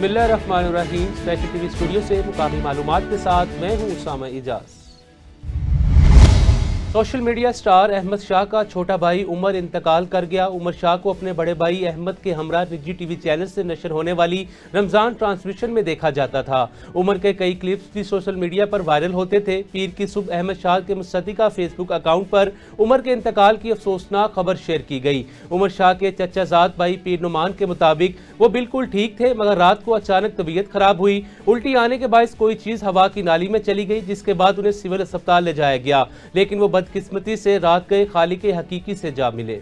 बिस्मिल्लाहिर्रहमानिर्रहीम। Special TV studio से मुकामी मालूमात के साथ मैं हूं Usama Ijaz. Social media star Ahmad Shah का छोटा भाई उमर इंतकाल कर गया। उमर शाह को अपने बड़े भाई अहमद के हमरा निजी टीवी चैनल से नशर होने वाली रमज़ान ट्रांसमिशन में देखा जाता था। उमर के कई क्लिप्स भी सोशल मीडिया पर वायरल होते थे। पीर की सुबह अहमद शाह के मुस्तदिका फेसबुक अकाउंट पर उमर के इंतकाल की अफसोसनाक खबर शेयर की गई। उमर शाह के चचाजाद भाई पीर नुमान के मुताबिक वो बिल्कुल ठीक थे, मगर रात को अचानक तबीयत खराब हुई। उल्टी आने के बायस कोई चीज़ हवा की नाली में चली गई, जिसके बाद उन्हें सिविल अस्पताल ले जाया गया, लेकिन वो बदकिस्मती से रात गए खालिक हकीकी से जा मिले।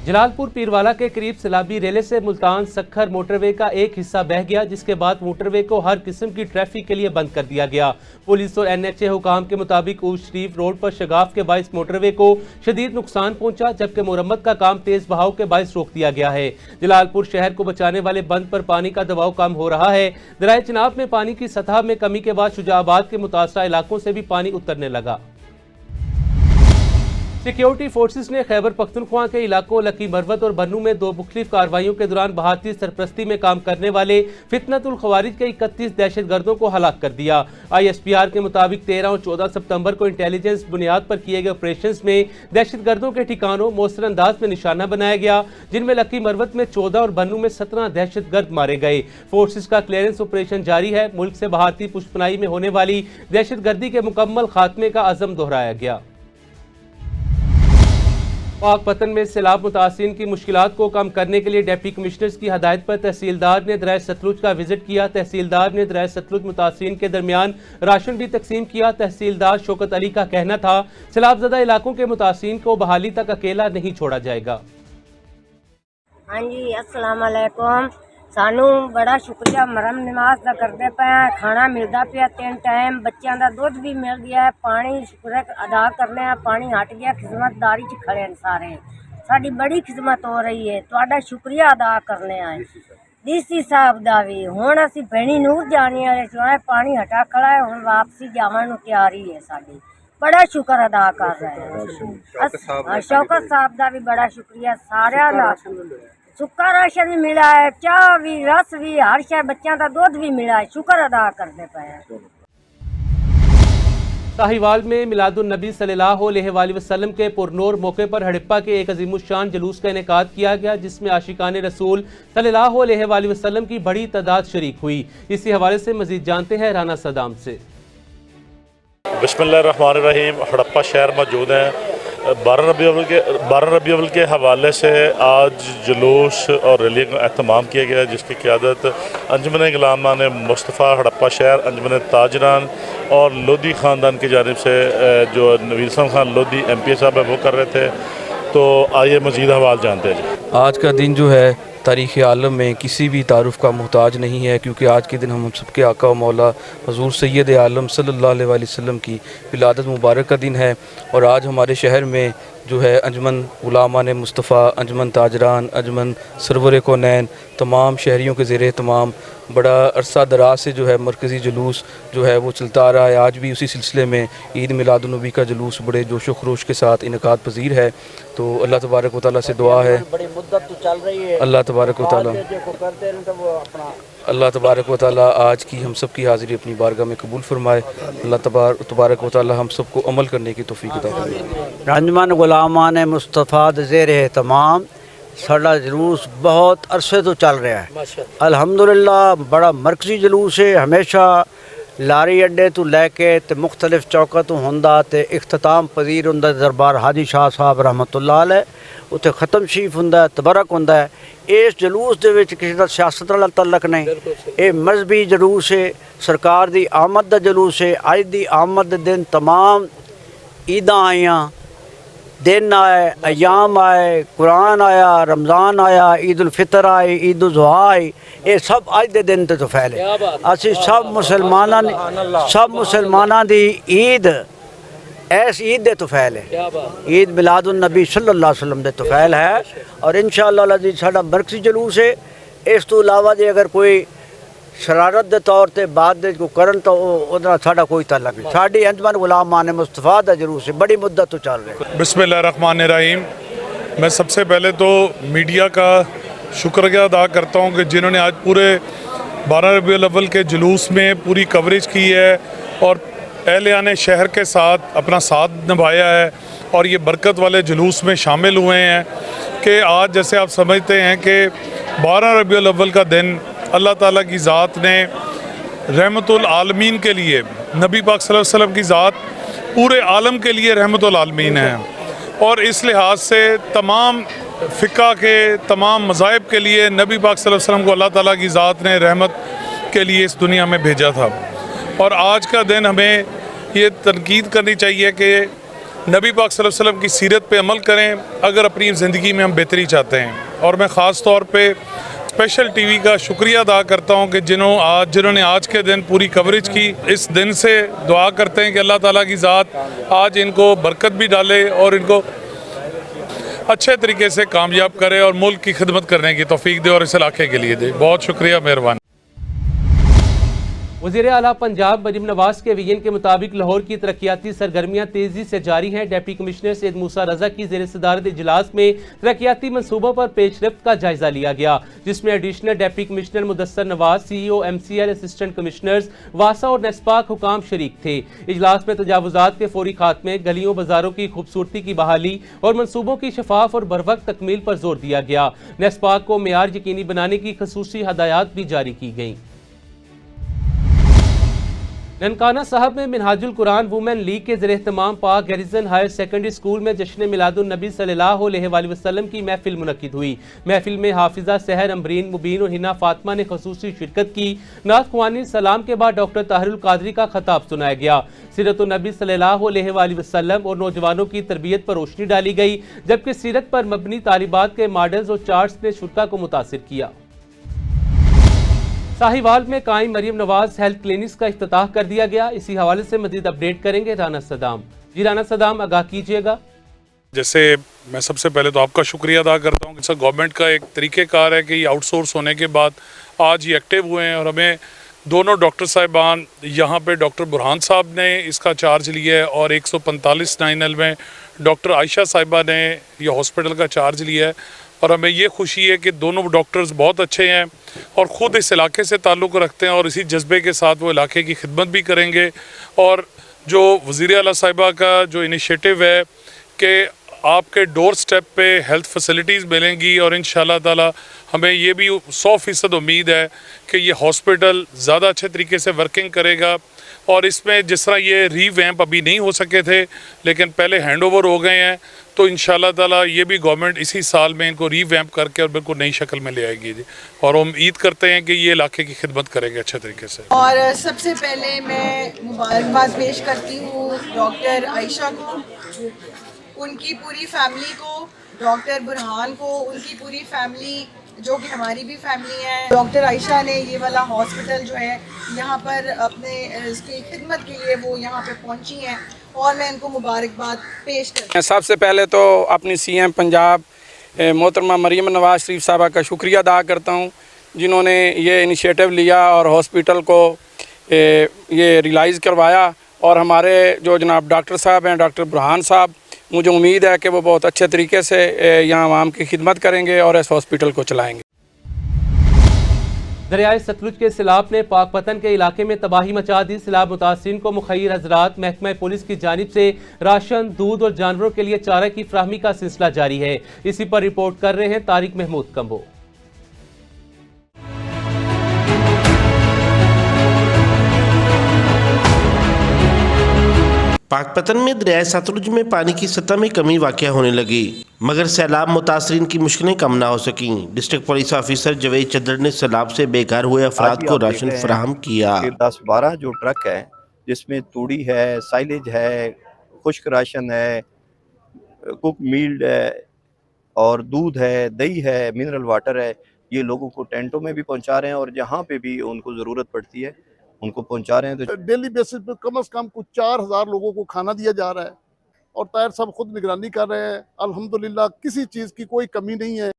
जलालपुर पीरवाला के करीब सैलाबी रेले से मुल्तान सखर मोटरवे का एक हिस्सा बह गया, जिसके बाद मोटरवे को हर किस्म की ट्रैफिक के लिए बंद कर दिया गया। पुलिस और NHA हुकाम के मुताबिक ऊज शरीफ रोड पर शगाफ के बायस मोटरवे को शदीद नुकसान पहुंचा, जबकि मुरम्मत का काम तेज बहाव के बायस रोक दिया गया है। जलालपुर शहर को बचाने वाले बंद पर पानी का दबाव कम हो रहा है। दरिया चिनाब में पानी की सतह में कमी के बाद शुजाबाद के मुतासरा इलाकों से भी पानी उतरने लगा। सिक्योरिटी फोर्सेस ने खैबर पख्तूनख्वा के इलाकों लकी मरवत और बन्नू में दो मुख्तलिफ कार्रवाइयों के दौरान भारतीय सरपरस्ती में काम करने वाले फितनतुल खवारिज के 31 दहशतगर्दों को हलाक कर दिया। ISPR के मुताबिक 13 और 14 सितंबर को इंटेलिजेंस बुनियाद पर किए गए ऑपरेशंस में दहशतगर्दों के ठिकानों मौसर अंदाज में निशाना बनाया गया, जिनमें लकी मरवत में 14 और बन्नू में 17 दहशतगर्द मारे गए। फोर्सेस का क्लियरेंस ऑपरेशन जारी है। मुल्क से भारतीय पुष्पनाई में होने वाली दहशतगर्दी के मुकम्मल खात्मे का अज़म दोहराया गया। पाकपतन में सैलाब मुतासिरीन की मुश्किलात को कम करने के लिए डिप्टी कमिश्नर्स की हदायत पर तहसीलदार ने दरिया सतलुज का विजिट किया। तहसीलदार ने दरिया सतलुज मुतासिरीन के दरमियान राशन भी तकसीम किया। तहसीलदार शौकत अली का कहना था, सैलाबज़दा इलाकों के मुतासिरीन को बहाली तक अकेला नहीं छोड़ा जाएगा। हाँ जी, अस्सलाम वालेकुम। सानू बड़ा शुक्रिया मरम नमाज का करते पे, खाना मिलता पिया 3 टाइम, बच्चों का दुध भी मिल गया है, पानी शुक्र अदा करने, पानी हट गया, खिदमतदारी च खड़े हैं सारे, साड़ी बड़ी खिदमत हो रही है, तुहाडा शुक्रिया अदा करने आए DC साहब का भी। हुण असीं भैणी नूर जाने वाले चुनाए, पानी हटा खड़ा है, हुण वापसी जावन नूं तैयारी है साडी, बड़ा शुक्र अदा कर रहे हैं। शौकत साहब का भी बड़ा शुक्रिया। सारियां दा सुक्का राशन भी मिला है, चाह भी, रस भी, हर शय, बच्चों का दूध भी मिला है, शुक्र अदा करते पे। साहिवाल में मिलादुन नबी सल्लल्लाहु अलैहि वसल्लम के पुरनूर मौके पर हड़प्पा के एक अजीमुशान जुलूस का इनेकाद किया गया, जिसमें आशिकाने रसूल सल्लल्लाहु अलैहि वसल्लम की बड़ी तादाद शरीक हुई। इसी हवाले से मजीद जानते हैं राना सदाम से। बिस्मिल्लाहिर्रहमानिर्रहीम। हड़प्पा शहर मौजूद है। 12 रबी अव्वल के हवाले से आज जुलूस और रैली का एहतमाम किया गया, जिसकी क़यादत अंजुमन गुलामान मुस्तफ़ा हड़प्पा शहर, अंजुमन ताजरान और लोधी ख़ानदान की जानिब से जो नवीर खान लोधी MPA साहब है वो कर रहे थे। तो आइए मज़ीद हवाल जानते हैं। आज का दिन जो है तारीख़ आलम में किसी भी तारुफ़ का मोहताज नहीं है, क्योंकि आज के दिन हम सबके आका व मौला हुज़ूर सैयद आलम सल्लल्लाहु अलैहि वसल्लम की विलादत मुबारक का दिन है। और आज हमारे शहर में जो है अंजुमन गुलामान मुस्तफ़ा, अंजुमन ताजरान, अंजुमन सरवर कौनैन, तमाम शहरियों के ज़ेर तमाम बड़ा अरसा दराज से जो है मरकज़ी जुलूस जो है वो चलता आ रहा है। आज भी उसी सिलसिले में ईद मिलादुन नबी का जुलूस बड़े जोश व खरोश के साथ इनकाद पजीर है। तो अल्लाह तबारक व तआला से दुआ है, अल्लाह तबारक व तआला आज की हम सब की हाज़िरी अपनी बारगाह में कबूल फरमाए। अल्लाह तबारक व तआला हम सबको अमल करने की तौफीक अता फरमाए। अंजुमन गुलामान मुस्तफ़ा ज़ेर तमाम साड़ा जुलूस बहुत अरसे तो चल रहा है, अल्हम्दुलिल्लाह बड़ा मरकजी जुलूस है। हमेशा लारी अड्डे तो लैके ते मुख्तलिफ चौका तो होंदा ते इख्तिताम पजीर हुंदा दरबार हाजी शाह साहब रहमतुल्लाह अलैह, उत्थे ख़त्म शरीफ हुंदा, तबरक हुंदा। इस जुलूस दे विच किसी दा सियासत नाल तल्लक नहीं, ये मजहबी जुलूस है, सरकार दी आमद दा जुलूस है। अज दी आमद दे दिन तमाम ईदां आईयां, दिन आए, अयाम आए, कुरान आया, रमज़ान आया, ईद उल फितर आई, ईद उल ज़ुहा आई, ये सब अज दे दिन ते तो फैले। असी सब मुसलमाना दी ईद ऐस ईद दे तो फैल है, ईद मिलादुन नबी सल्लल्लाहु अलैहि वसल्लम दे तो फैल है। और इंशाअल्लाह अज़ीज़ साडा मरकज़ी जुलूस है। इस तो इलावा जे अगर कोई शरारत के तौर पर बाद को करन तो साडा कोई ताल्लुक नहीं। साडी अंजुमन गुलामान मुस्तफ़ा दा जुलूस है, बड़ी मुद्दत तो चल रहा है। बिस्मिल्लाहिर्रहमानिर्रहीम। मैं सबसे पहले तो मीडिया का शुक्रिया अदा करता हूँ कि जिन्होंने आज पूरे 12 रबीउल अव्वल के जुलूस में पूरी कवरेज की है और अहलियान शहर के साथ अपना साथ निभाया है और ये बरकत वाले जुलूस में शामिल हुए हैं कि आज जैसे आप समझते हैं कि 12 रबीउल अव्वल का दिन अल्लाह ताला की ज़ात ने रहमतुल आलमीन के लिए, नबी पाक सल्लल्लाहु अलैहि वसल्लम की ज़ात पूरे आलम के लिए रहमतुल आलमीन है और इस लिहाज से तमाम फ़िक़ा के तमाम मज़ाहिब के लिए नबी पाक सल्लल्लाहु अलैहि वसल्लम को अल्लाह ताला की ज़ात ने रहमत के लिए इस दुनिया में भेजा था। और आज का दिन हमें ये तनकीद करनी चाहिए कि नबी पाक सल्लल्लाहु अलैहि वसल्लम की सीरत पे अमल करें अगर अपनी ज़िंदगी में हम बेहतरी चाहते हैं। और मैं ख़ास तौर पे स्पेशल टीवी का शुक्रिया अदा करता हूँ कि जिन्होंने आज के दिन पूरी कवरेज की। इस दिन से दुआ करते हैं कि अल्लाह ताला की ज़ात आज इनको बरकत भी डाले और इनको अच्छे तरीके से कामयाब करे और मुल्क की खिदमत करने की तौफीक दे और इस इलाके के लिए दे। बहुत शुक्रिया, मेहरबानी। वज़ीर आला पंजाब मरीम नवाज के विजन के मुताबिक लाहौर की तरक्याती सरगर्मियां तेजी से जारी हैं। डिप्टी कमिश्नर सैयद मूसा रजा की ज़ेर सदारत इजलास में तरक्याती मनसूबों पर पेशरफ्त का जायजा लिया गया, जिसमें additional deputy commissioner Mudassar Nawaz, CEO, MCL, assistant commissioners वासा और नेस्पाक हुकाम शरीक थे। इजलास में तजावुजात के फौरी खात्मे, गलियों बाजारों की खूबसूरती की बहाली और मनसूबों की शफाफ और बरवक्त तकमील पर जोर दिया गया। नेस्पाक को मेयार यकीनी बनाने की खसूसी हदायत भी जारी की गईं। ननकाना साहब में मिनहाजुल कुरान वुमेन लीग के ज़रिए एहतमाम पाक गैरिजन हायर सेकेंडरी स्कूल में जश्न मिलादुन नबी सल्लल्लाहु अलैहि वसल्लम की महफिल मुनक्किद हुई। महफिल में हाफिजा सहर, अमरीन, मुबीन और हिना फातिमा ने खसूसी शिरकत की। नात ख्वानी सलाम के बाद डॉक्टर ताहिरुल कादरी का खताब सुनाया गया। सीरतुन नबी सल्लल्लाहु अलैहि वसल्लम और नौजवानों की तरबियत पर रोशनी डाली गई, जबकि सीरत पर मबनी तालिबात के मॉडल्स और चार्ट्स ने शुरा को मुतासिर किया। साहिवाल में कायम मरीम नवाज हेल्थ क्लिनिक्स का इफ्तिताह कर दिया गया। इसी हवाले से मजीद अपडेट करेंगे राना सदाम। जी राना सदाम, आगाह कीजिएगा। जैसे मैं सबसे पहले तो आपका शुक्रिया अदा करता हूँ कि गवर्नमेंट का एक तरीक़ेकार है कि ये आउटसोर्स होने के बाद आज ये एक्टिव हुए हैं और हमें दोनों डॉक्टर साहिबान, यहाँ पे डॉक्टर बुरहान साहब ने इसका चार्ज लिया है और 145 9L में डॉक्टर आयशा साहिबा ने ये हॉस्पिटल का चार्ज लिया है। और हमें ये खुशी है कि दोनों डॉक्टर्स बहुत अच्छे हैं और ख़ुद इस इलाके से ताल्लुक़ रखते हैं और इसी जज्बे के साथ वो इलाके की खिदमत भी करेंगे। और जो वज़ीर आला साहिबा का जो इनिशिएटिव है कि आपके डोर स्टेप पे हेल्थ फैसिलिटीज़ मिलेंगी और इंशाअल्लाह ताला हमें ये भी 100% उम्मीद है कि ये हॉस्पिटल ज़्यादा अच्छे तरीके से वर्किंग करेगा। और इसमें जिस तरह ये रीवैम्प अभी नहीं हो सके थे लेकिन पहले हैंड ओवर हो गए हैं, तो इंशाअल्लाह ताला ये भी गवर्नमेंट इसी साल में इनको रीवैम्प करके और बिल्कुल नई शक्ल में ले आएगी जी। और हम उम्मीद करते हैं कि ये इलाके की खिदमत करेंगे अच्छे तरीके से। और सबसे पहले मैं मुबारकबाद पेश करती हूँ डॉक्टर आयशा को, उनकी पूरी फैमिली को, डॉक्टर बुरहान को, उनकी पूरी फैमिली जो कि हमारी भी फैमिली है। डॉक्टर आयशा ने ये वाला हॉस्पिटल जो है यहाँ पर अपने इसकी खिदमत के लिए वो यहाँ पे पहुँची हैं और मैं इनको मुबारकबाद पेश करती हूँ। सबसे पहले तो अपनी CM पंजाब मोहतरमा मरीम नवाज शरीफ साहबा का शुक्रिया अदा करता हूँ, जिन्होंने ये इनिशिएटिव लिया और हॉस्पिटल को ये रियलाइज़ करवाया। और हमारे जो जनाब डॉक्टर साहब हैं, डॉक्टर बुरहान साहब, मुझे उम्मीद है कि वो बहुत अच्छे तरीके से यहाँ आवाम की खिदमत करेंगे और इस हॉस्पिटल को चलाएँगे। दरियाए सतलुज के सैलाब ने पाकपतन के इलाके में तबाही मचा दी। सैलाब मुतासिरीन को मुखैर हजरात महकमा पुलिस की जानिब से राशन, दूध और जानवरों के लिए चारा की फ्राहमी का सिलसिला जारी है। इसी पर रिपोर्ट कर रहे हैं तारिक महमूद कंबो। पाकपतन में दरियाए सतलुज में पानी की सतह में कमी वाक़या होने लगी, मगर सैलाब मुतासरीन की मुश्किलें कम ना हो सकीं। डिस्ट्रिक्ट पुलिस ऑफिसर जवेद चद्दर ने सैलाब से बेघर हुए अफराद को राशन फराहम किया। 10-12 जो ट्रक है जिसमें तूड़ी है, साइलेज है, खुश्क राशन है, कुक मील्ड है और दूध है, दही है, मिनरल वाटर है, ये लोगों को टेंटों में भी पहुंचा रहे हैं और जहाँ पे भी उनको ज़रूरत पड़ती है उनको पहुंचा रहे हैं। तो डेली बेसिस पे कम से कम कुछ 4000 लोगों को खाना दिया जा रहा है और तायर साहब खुद निगरानी कर रहे हैं। अल्हम्दुलिल्लाह किसी चीज़ की कोई कमी नहीं है।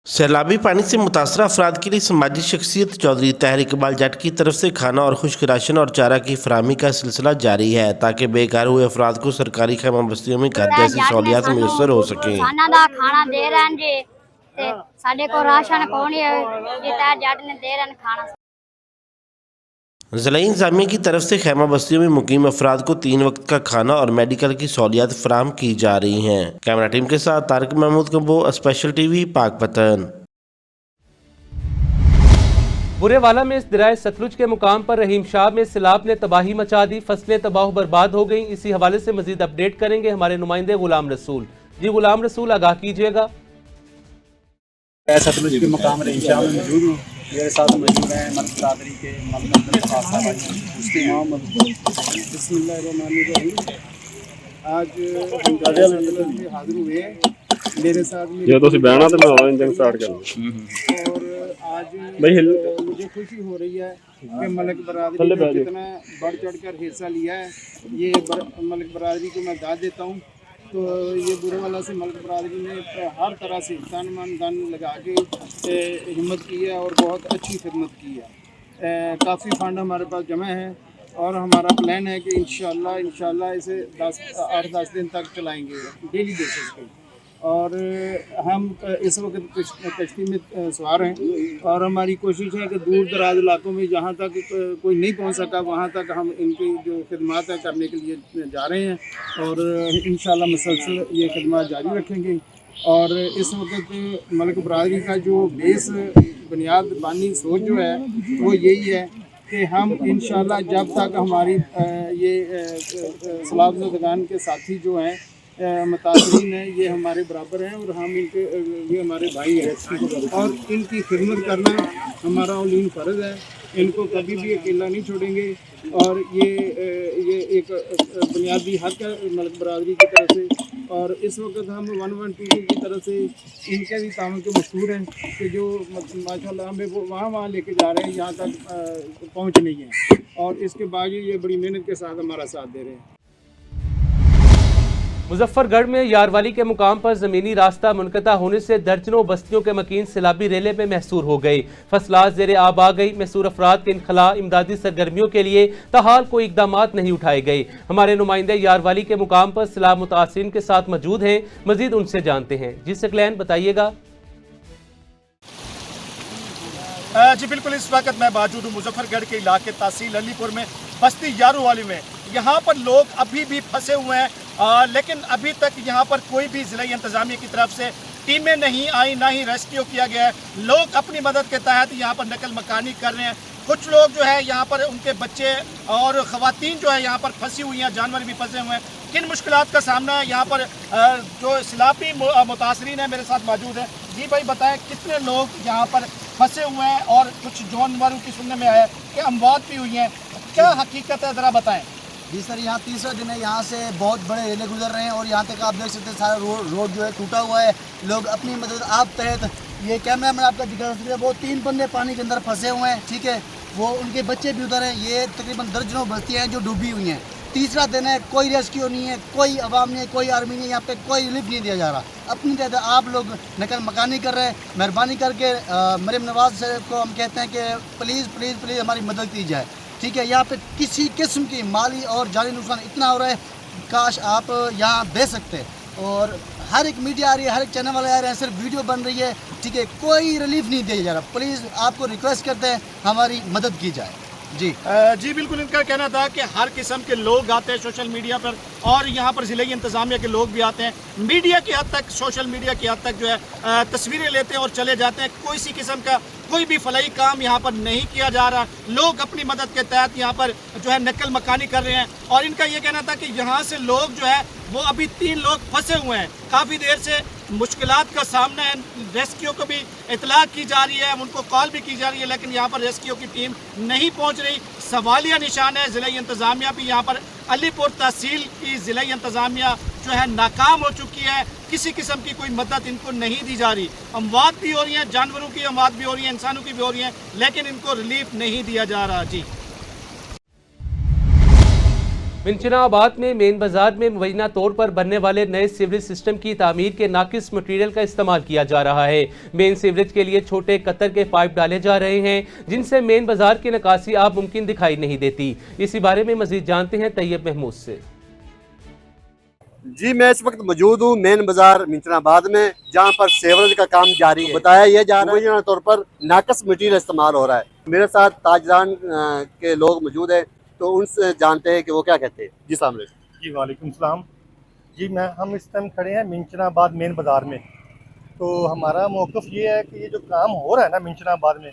सैलाबी पानी से मुतासरा अफराद के लिए समाजी शख्सियत चौधरी ताहिर इकबाल जट की तरफ से खाना और खुश्क राशन और चारा की फराहमी का सिलसिला जारी है, ताकि बेकार हुए अफराद को सरकारी खैमा बस्तियों में घर जैसी सहूलियात मुयसर हो सकें। खाना दे रहे हैं जी, ਤੇ ਸਾਡੇ ਕੋਲ ਰਾਸ਼ਨ ਕੌਣ ਹੈ ਜਿੱਤਾ ਜੱਟ ਨੇ ਦੇ ਰਨ ਖਾਣਾ। ज़िला इंतज़ामिया की तरफ से खैमा बस्तियों में मुकीम अफराद को 3 वक्त का खाना और मेडिकल की सहूलियात फराहम की जा रही हैं। कैमरा टीम के साथ तारिक महमूद कम्बो, स्पेशल टीवी, पाकपतन। बुरेवाला में इस दरियाए सतलुज के मुकाम पर रहीम शाह में सैलाब ने तबाही मचा दी, फसलें तबाह बर्बाद हो गईं। इसी हवाले से मजीद अपडेट करेंगे हमारे नुमाइंदे गुलाम रसूल। जी गुलाम रसूल, आगाह कीजिएगा। सतलुज के मुकाम रहीम शाह में मौजूद हूँ। मेरे साथ मौजूद हैं मलक बरादरी के बिस्मिल्लाहिर्रहमानिर्रहीम। आज हम हाजिर हुए हैं। मेरे साथ और आज मुझे खुशी हो रही है कि मलक बरादरी ने जितना बढ़ चढ़ कर हिस्सा लिया है, ये मलक बरादरी को मैं दाद देता हूँ। तो ये बुरेवाला से मलक बरादरी ने हर तरह से तन मन धन लगा के हिम्मत की है और बहुत अच्छी खिदमत की है। काफ़ी फंड हमारे पास जमा है और हमारा प्लान है कि इंशाल्लाह इसे 8-10 दिन तक चलाएंगे डेली बेसिस पे। और हम इस वक्त कश्ती में सवार हैं और हमारी कोशिश है कि दूर दराज इलाकों में जहाँ तक कोई नहीं पहुँच सका वहाँ तक हम इनकी जो खिदमत है करने के लिए जा रहे हैं और इंशाल्लाह मुसलसल ये खिदमत जारी रखेंगे। और इस वक्त मलक बरादरी का जो बेस बुनियाद बानी सोच जो है वो यही है कि हम इंशाल्लाह जब तक हमारी ये सलाफ़ के साथी जो हैं मुतासरीन हैं, ये हमारे बराबर हैं और हम इनके ये हमारे भाई हैं और इनकी खिदमत करना हमारा औलीन फ़र्ज़ है। इनको कभी भी अकेला नहीं छोड़ेंगे और ये एक बुनियादी हक है मलक बरादरी की तरफ से। और इस वक्त हम 112 की तरफ से इनके भी ताउन के मशहूर हैं कि जो माशाल्लाह हमें वो वहाँ लेके जा रहे हैं, यहाँ तक पहुँच नहीं है और इसके बावजूद ये बड़ी मेहनत के साथ हमारा साथ दे रहे हैं। मुजफ्फरगढ़ में यारवाली के मुकाम पर ज़मीनी रास्ता मुनक़ता होने से दर्जनों बस्तियों के मकीन सैलाबी रेले में महसूर हो गई। फसलात ज़ेरे आब आ गई। महसूर अफराद के इनखला इमदादी सरगर्मियों के लिए ताहाल कोई इक़दामात नहीं उठाए गए। हमारे नुमाइंदे यारवाली के मुकाम पर सैलाब मुतासिरीन के साथ मौजूद हैं, मजीद उनसे जानते हैं। जी सकलैन, बताइएगा। जी बिल्कुल, इस वक्त मैं मौजूद हूँ मुजफ्फरगढ़ के इलाके तहसील अलीपुर में बस्ती यारूवाली में। यहाँ पर लोग अभी भी फंसे हुए हैं, लेकिन अभी तक यहाँ पर कोई भी ज़िला इंतज़ामिया की तरफ से टीमें नहीं आई, ना ही रेस्क्यू किया गया है। लोग अपनी मदद के तहत यहाँ पर नकल मकानी कर रहे हैं। कुछ लोग जो है यहाँ पर उनके बच्चे और ख़वातीन जो है यहाँ पर फंसी हुई हैं, जानवर भी फंसे हुए हैं। किन मुश्किलात का सामना है यहाँ पर जो सैलाबी मुतासरीन है मेरे साथ मौजूद है। जी भाई बताएं, कितने लोग यहाँ पर फंसे हुए हैं और कुछ जानवरों की सुनने में आया कि अमवात भी हुई हैं, क्या हकीकत है ज़रा बताएं। जी सर, यहाँ तीसरा दिन है। यहाँ से बहुत बड़े रेले गुजर रहे हैं और यहाँ तक आप देख सकते हैं सारा रोड जो है टूटा हुआ है। लोग अपनी मदद आप तहत, ये कैमरा में आपका दिखा सकते हैं, वो 3 बंदे पानी के अंदर फंसे हुए हैं, ठीक है, वो उनके बच्चे भी उधर हैं। ये तकरीबन दर्जनों बस्तियाँ हैं जो डूबी हुई हैं। तीसरा दिन है, कोई रेस्क्यू नहीं है, कोई अवाम नहीं है, कोई आर्मी नहीं है, यहाँ पे कोई रिलीफ नहीं दिया जा रहा। अपनी तरह आप लोग नकल मकानी कर रहे हैं। मेहरबानी करके मरीम नवाज को हम कहते हैं कि प्लीज़ प्लीज़ प्लीज़ हमारी मदद की जाए, ठीक है। यहाँ पे किसी किस्म की माली और जानी नुकसान इतना हो रहा है, काश आप यहाँ दे सकते। और हर एक मीडिया आ रही है, हर एक चैनल वाले आ रहे हैं, सिर्फ वीडियो बन रही है, ठीक है, कोई रिलीफ नहीं दिया जा रहा। प्लीज़ आपको रिक्वेस्ट करते हैं हमारी मदद की जाए। जी बिल्कुल, इनका कहना था कि हर किस्म के लोग आते हैं सोशल मीडिया पर और यहाँ पर ज़िले इंतज़ामिया के लोग भी आते हैं। मीडिया की हद तक, सोशल मीडिया की हद तक जो है तस्वीरें लेते हैं और चले जाते हैं। कोई सी किस्म का कोई भी फलाई काम यहाँ पर नहीं किया जा रहा। लोग अपनी मदद के तहत यहाँ पर जो है नकल मकानी कर रहे हैं। और इनका ये कहना था कि यहाँ से लोग जो है वो अभी 3 लोग फंसे हुए हैं, काफ़ी देर से मुश्किलात का सामना है। रेस्क्यू को भी इतला की जा रही है, उनको कॉल भी की जा रही है, लेकिन यहाँ पर रेस्क्यू की टीम नहीं पहुँच रही। सवालिया निशान है। ज़िला इंतज़ामिया भी यहाँ पर अलीपुर तहसील की ज़िला इंतज़ामिया जो है नाकाम हो चुकी है। किसी किस्म की कोई मदद इनको नहीं दी जा रही। अमवात भी हो रही हैं, जानवरों की अमवात भी हो रही है, इंसानों की भी हो रही है, लेकिन इनको रिलीफ नहीं दिया जा रहा। जी मिंचनाबाद में मेन बाजार में मुबैना तौर पर बनने वाले नए सीवरेज सिस्टम की तामीर के नाकिस मटेरियल का इस्तेमाल किया जा रहा है। मेन सीवरेज के लिए छोटे कतर के पाइप डाले जा रहे हैं, जिनसे मेन बाजार की निकासी अब मुमकिन दिखाई नहीं देती। इसी बारे में मजीद जानते हैं तैयब महमूद से। जी मैं इस वक्त मौजूद हूँ मेन बाजार मिंचनाबाद में, जहाँ पर सेवरेज का काम जारी है। बताया यह जा रहा है मुबैना तौर पर नाकस मटीरियल इस्तेमाल हो रहा है। मेरे साथ ताजदान के लोग मौजूद हैं, तो उनसे जानते हैं कि वो क्या कहते हैं। जी अस्सलाम वालेकुम। जी वालेकुम सलाम। जी हम इस टाइम खड़े हैं मिंचनाबाद मेन बाज़ार में। तो हमारा मौक़िफ़ ये है कि ये जो काम हो रहा है ना मिंचनाबाद में,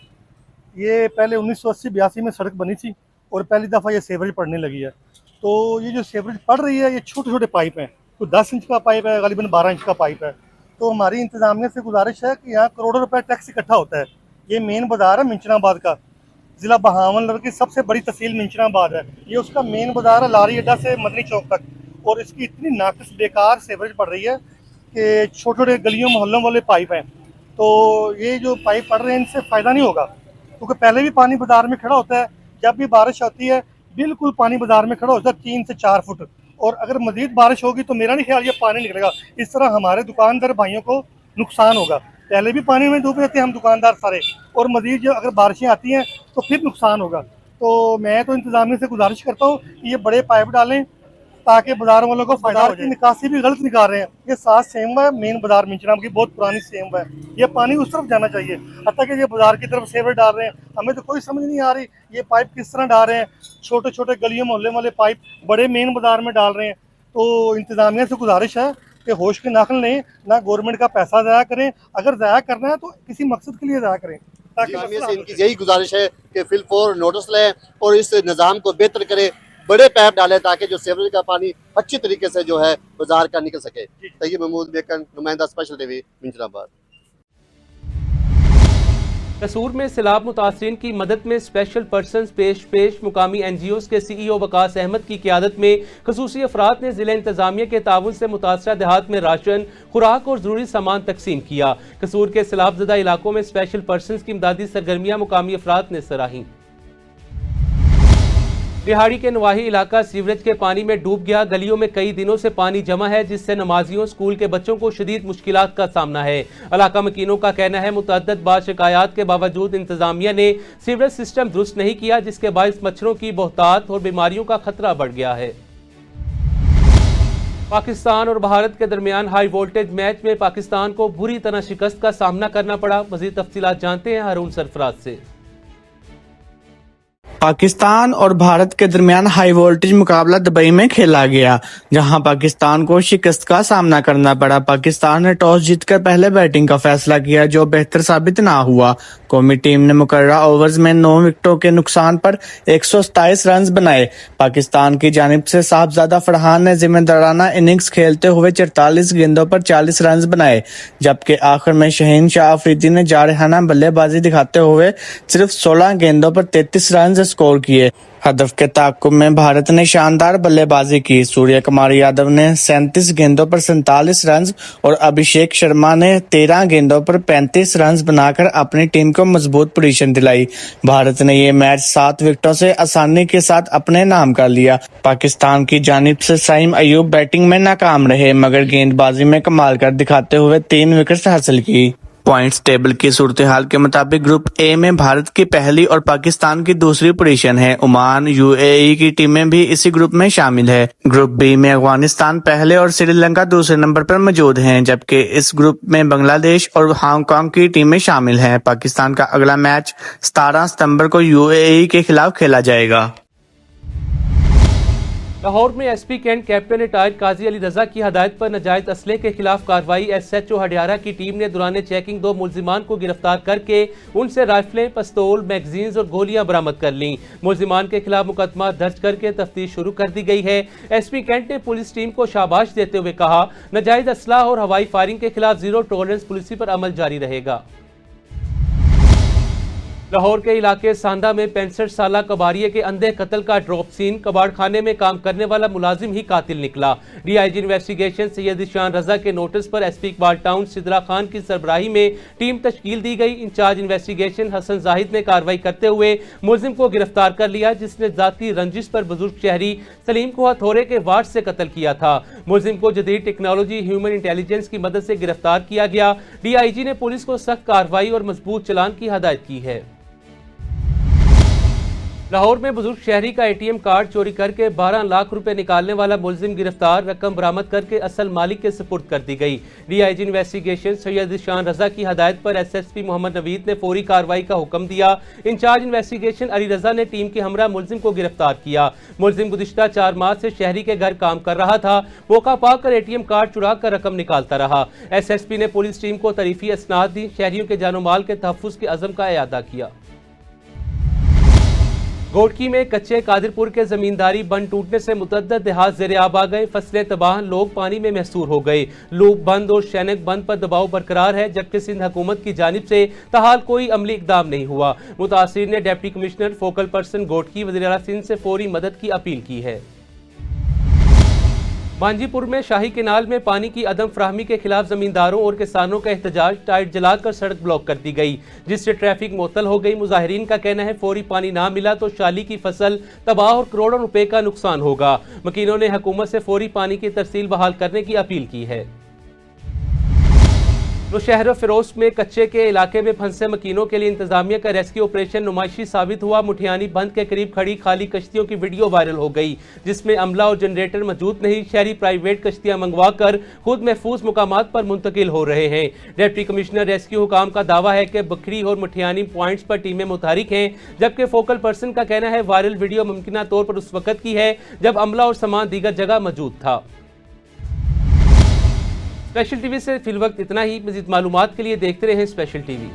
ये पहले 1980-82 में सड़क बनी थी और पहली दफ़ा ये सेवरेज पड़ने लगी है। तो ये जो सेवरेज पड़ रही है, ये छोटे छोटे पाइप हैं, कोई 10 इंच का पाइप है, ग़ालिबन 12 इंच का पाइप है। तो हमारी इंतज़ामिया से गुजारिश है कि यहाँ करोड़ों रुपए टैक्स इकट्ठा होता है। ये मेन बाज़ार है मिंचनाबाद का, ज़िला बहावलनगर की सबसे बड़ी तहसील मिंचनाबाद है। ये उसका मेन बाज़ार है, लारी अड्डा से मदनी चौक तक। और इसकी इतनी नाक़िस बेकार सेवरेज पड़ रही है कि छोटे छोटे गलियों मोहल्लों वाले पाइप हैं। तो ये जो पाइप पड़ रहे हैं, इनसे फ़ायदा नहीं होगा, क्योंकि पहले भी पानी बाज़ार में खड़ा होता है। जब भी बारिश होती है बिल्कुल पानी बाज़ार में खड़ा होता है 3 से 4 फुट, और अगर मज़ीद बारिश होगी तो मेरा नहीं ख्याल ये पानी निकलेगा। इस तरह हमारे दुकानदार भाइयों को नुकसान होगा। पहले भी पानी में डूब रहते हैं हम दुकानदार सारे, और मज़ीद जो अगर बारिशें आती हैं तो फिर नुकसान होगा। तो मैं तो इंतज़ामिया से गुजारिश करता हूँ कि ये बड़े पाइप डालें ताकि बाज़ार वालों को फ़ायदा हो जाए। निकासी भी गलत निकाल रहे हैं। ये 7 सेम है मेन बाज़ार मिंचनाबाद की, बहुत पुरानी सेम है। ये पानी उस तरफ जाना चाहिए, हत्ता कि ये बाज़ार की तरफ सेवर डाल रहे हैं। हमें तो कोई समझ नहीं आ रही ये पाइप किस तरह डाल रहे हैं। छोटे छोटे गलियों मोहल्ले वाले पाइप बड़े मेन बाज़ार में डाल रहे हैं। तो इंतज़ामिया से गुजारिश है कि होश के नाखन लें, ना गवर्नमेंट का पैसा ज़ाया करें। अगर ज़ाया करना है तो किसी मकसद के लिए ज़ाया करें। इंतज़ामिया से इनकी यही गुजारिश है कि फिलफौर नोटिस लें और इस निज़ाम को बेहतर करें, बड़े पाइप डालें ताकि जो सेवरेज का पानी अच्छी तरीके से जो है बाजार का निकल सके। तैयब महमूद बेकन, नुमाइंदा स्पेशल टीवी मिंचनाबाद। कसूर में सैलाब मुतासरीन की मदद में स्पेशल पर्सनस पेश मुकामी NGOs के CEO वकास अहमद की क़ियादत में खसूसी अफराद ने ज़िला इंतज़ामिया के ताउन से मुतासरा देहात में राशन, खुराक और ज़रूरी सामान तकसीम किया। कसूर के सैलाब ज़दा इलाकों में स्पेशल पर्सनस की इमदादी सरगर्मियाँ मुकामी अफराद ने सराही। रिहाड़ी के नवाही इलाका सीवरेज के पानी में डूब गया। गलियों में कई दिनों से पानी जमा है, जिससे नमाजियों, स्कूल के बच्चों को शदीद मुश्किलात का सामना है। इलाका मकीनों का कहना है मुतअद्दिद बार शिकायत के बावजूद इंतजामिया ने सीवरेज सिस्टम दुरुस्त नहीं किया, जिसके बायस मच्छरों की बहुतात और बीमारियों का खतरा बढ़ गया है। पाकिस्तान और भारत के दरमियान हाई वोल्टेज मैच में पाकिस्तान को बुरी तरह शिकस्त का सामना करना पड़ा। मजीद तफसीलात जानते हैं हारून सरफराज से। पाकिस्तान और भारत के दरमियान हाई वोल्टेज मुकाबला दुबई में खेला गया, जहां पाकिस्तान को शिकस्त का सामना करना पड़ा। पाकिस्तान ने टॉस जीतकर पहले बैटिंग का फैसला किया, जो बेहतर साबित ना हुआ। कौमी टीम ने मुकर्ररा ओवर्स में 9 विकेटों के नुकसान पर 127 रन बनाए। पाकिस्तान की जानिब से साहबजादा फरहान ने जिम्मेदाराना इनिंग्स खेलते हुए 44 गेंदों पर 40 रन बनाए, जबकि आखिर में शहीन शाह अफरीदी ने जारहाना बल्लेबाजी दिखाते हुए सिर्फ 16 गेंदों पर 33 रन स्कोर किए। हदफ के ताक़ुब में भारत ने शानदार बल्लेबाजी की। सूर्य कुमार यादव ने 37 गेंदों पर 47 रन और अभिषेक शर्मा ने 13 गेंदों पर 35 रन बनाकर अपनी टीम को मजबूत पोजीशन दिलाई। भारत ने ये मैच 7 विकेटों से आसानी के साथ अपने नाम कर लिया। पाकिस्तान की जानिब से साइम अयूब बैटिंग में नाकाम रहे, मगर गेंदबाजी में कमाल कर दिखाते हुए 3 विकेट हासिल की। पॉइंट्स टेबल की सूरत हाल के मुताबिक ग्रुप ए में भारत की पहली और पाकिस्तान की दूसरी पोजीशन है। ओमान, UAE की टीमें भी इसी ग्रुप में शामिल है। ग्रुप बी में अफगानिस्तान पहले और श्रीलंका दूसरे नंबर पर मौजूद हैं, जबकि इस ग्रुप में बांग्लादेश और हांगकांग की टीमें शामिल हैं। पाकिस्तान का अगला मैच 17 सितंबर को UAE के खिलाफ खेला जाएगा। लाहौर में SP कैंट कैप्टन रिटायर्ड काजी अली रजा की हदायत पर नाजायज असले के खिलाफ कार्रवाई। SHO हडियारा की टीम ने दौरान चेकिंग 2 मुल्जिमान को गिरफ्तार करके उनसे राइफलें, पिस्तौल, मैगजीन्स और गोलियां बरामद कर लीं। मुल्जिमान के खिलाफ मुकदमा दर्ज करके तफ्तीश शुरू कर दी गई है। SP कैंट ने पुलिस टीम को शाबाश देते हुए कहा, नाजायज असलाह और हवाई फायरिंग के खिलाफ जीरो टॉलरेंस पॉलिसी पर अमल जारी रहेगा। लाहौर के इलाके सांदा में 65 साला कबाड़िए के अंधे कत्ल का ड्रॉप सीन। कबाड़ खाने में काम करने वाला मुलाजिम ही कातिल निकला। DIG इन्वेस्टिगेशन सैयद ईशान रजा के नोटिस पर SP इकबाल टाउन सिद्रा खान की सरबराही में टीम तश्कील दी गई। इंचार्ज इन्वेस्टिगेशन हसन जाहिद ने कार्रवाई करते हुए मुलजिम को गिरफ्तार कर लिया, जिसने जाती रंजिश पर बुजुर्ग शहरी सलीम को हथौड़े के वार से कत्ल किया था। मुलजिम को जदीद टेक्नोलॉजी, ह्यूमन इंटेलिजेंस की मदद से गिरफ्तार किया गया। DIG ने पुलिस को सख्त कार्रवाई और मजबूत चलान की हदायत की है। लाहौर में बुजुर्ग शहरी का एटीएम कार्ड चोरी करके 12 लाख रुपए निकालने वाला मुलजिम गिरफ्तार, रकम बरामद करके असल मालिक के सुपुर्द कर दी गई। डीआईजी इन्वेस्टिगेशन सैयद शान रजा की हदायत पर एसएसपी मोहम्मद नवीद ने फौरी कार्रवाई का हुक्म दिया। इंचार्ज इन्वेस्टिगेशन अली रजा ने टीम के हमरा मुलजिम को गिरफ्तार किया। मुलजिम गुज़िश्ता 4 माह से शहरी के घर काम कर रहा था। मौका पाकर एटीएम कार्ड चुरा कर रकम निकालता रहा। एसएसपी ने पुलिस टीम को तरीफी असनाद दी, शहरियों के जानो माल के तहफ़्फ़ुज़ के अज़म का इयादा किया। घोटकी में कच्चे कादिरपुर के जमींदारी बंद टूटने से मुतअद्दिद देहात ज़ेर-ए-आब आ गए, फसलें तबाह, लोग पानी में महसूर हो गए। लूप बंद और शैनक बंद पर दबाव बरकरार है, जबकि सिंध हुकूमत की जानिब से ताहाल कोई अमली इकदाम नहीं हुआ। मुतासिरीन ने deputy commissioner focal person Ghotki वज़ीर-ए-आला सिंध से फौरी मदद की अपील की है। मांझीपुर में शाही केनाल में पानी की अदम फराहमी के खिलाफ जमींदारों और किसानों का एहतजाज, टाइट जलाकर सड़क ब्लॉक कर दी गई, जिससे ट्रैफिक मुअत्तल हो गई। मुजाहिरीन का कहना है फौरी पानी ना मिला तो शाली की फसल तबाह और करोड़ों रुपए का नुकसान होगा। मकीनों ने हुकूमत से फौरी पानी की तरसील बहाल करने की अपील की है। नौशहर फिरोज में कच्चे के इलाके में फंसे मकीनों के लिए इंतजामिया का रेस्क्यू ऑपरेशन नुमाइशी साबित हुआ। मुठियानी बंद के करीब खड़ी खाली कश्तियों की वीडियो वायरल हो गई, जिसमें अमला और जनरेटर मौजूद नहीं। शहरी प्राइवेट कश्तियां मंगवा कर खुद महफूज मुकामात पर मुंतकिल हो रहे हैं। डिप्टी कमिश्नर रेस्क्यू हुकाम का दावा है कि बकरी और मुठियानी पॉइंट्स पर टीमें मुतहरिक हैं, जबकि फोकल पर्सन का कहना है वायरल वीडियो मुमकिना तौर पर उस वक्त की है जब अमला और सामान दीगर जगह मौजूद था। स्पेशल टीवी से फिल वक्त इतना ही। मज़ीद मालूमात के लिए देखते रहें स्पेशल टीवी।